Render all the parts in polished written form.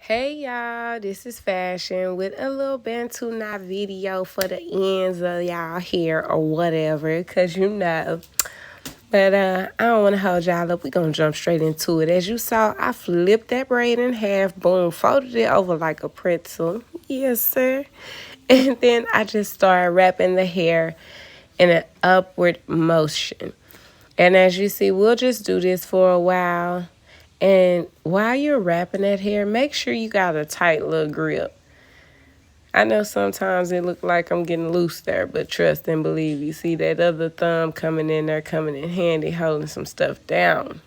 Hey y'all, this is Fashion with a little Bantu Knot video for the ends of y'all hair or whatever, cause you know. But I don't want to hold y'all up. We gonna jump straight into it. As you saw, I flipped that braid in half, boom, folded it over like a pretzel. Yes, sir. And then I just started wrapping the hair in an upward motion. And as you see, we'll just do this for a while. And while you're wrapping that hair, make sure you got a tight little grip. I know sometimes it look like I'm getting loose there, but trust and believe, you see that other thumb coming in there, coming in handy, holding some stuff down.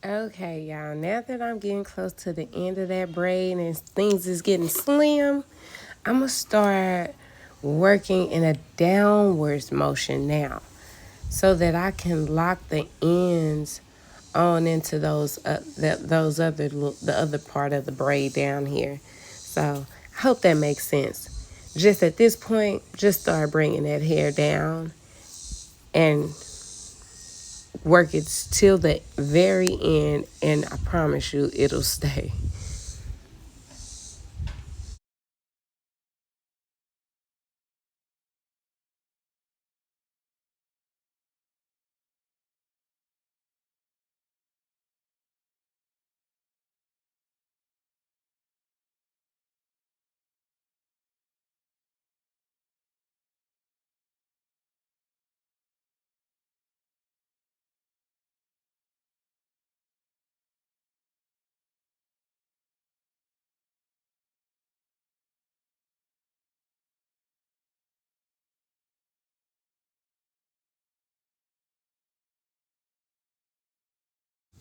Okay, y'all, now that I'm getting close to the end of that braid and things is getting slim, I'm going to start working in a downwards motion now so that I can lock the ends on into the other part of the braid down here. So I hope that makes sense. Just at this point, just start bringing that hair down and work it till the very end, and I promise you it'll stay.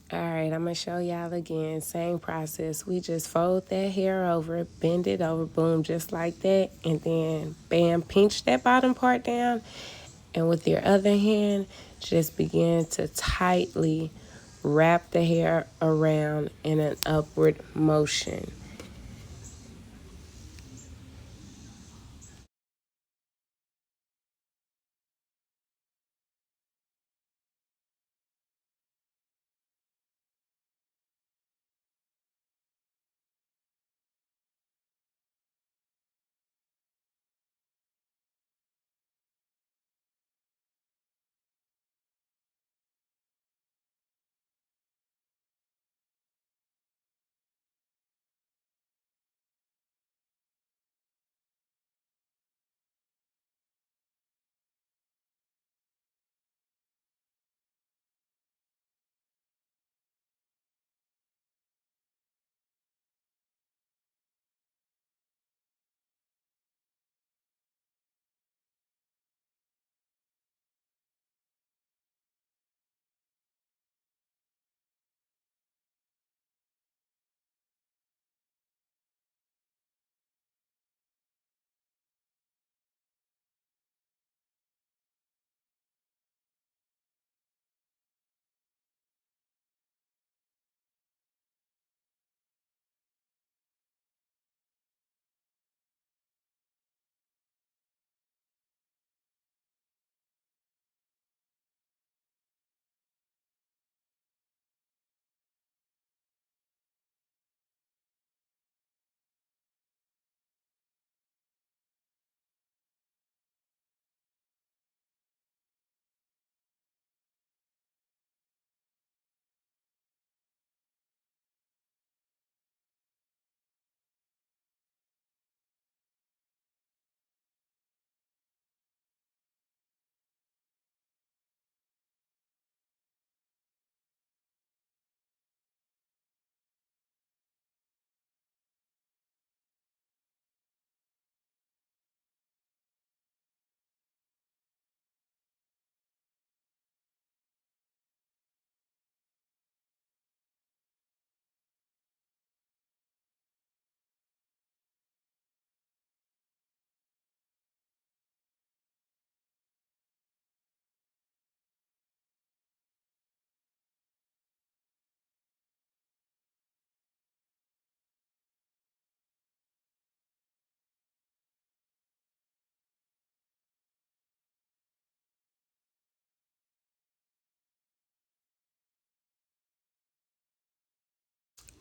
All right, I'm gonna show y'all again. Same process. We just fold that hair over, bend it over, boom, just like that, and then bam, pinch that bottom part down, and with your other hand, just begin to tightly wrap the hair around in an upward motion.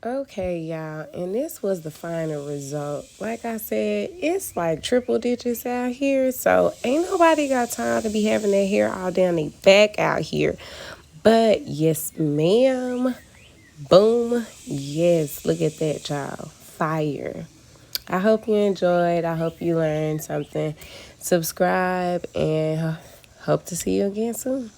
Okay, y'all, and this was the final result. Like I said, it's like triple digits out here, so ain't nobody got time to be having their hair all down their back out here. But yes, ma'am. Boom. Yes, look at that, y'all. Fire. I hope you enjoyed. I hope you learned something. Subscribe and hope to see you again soon.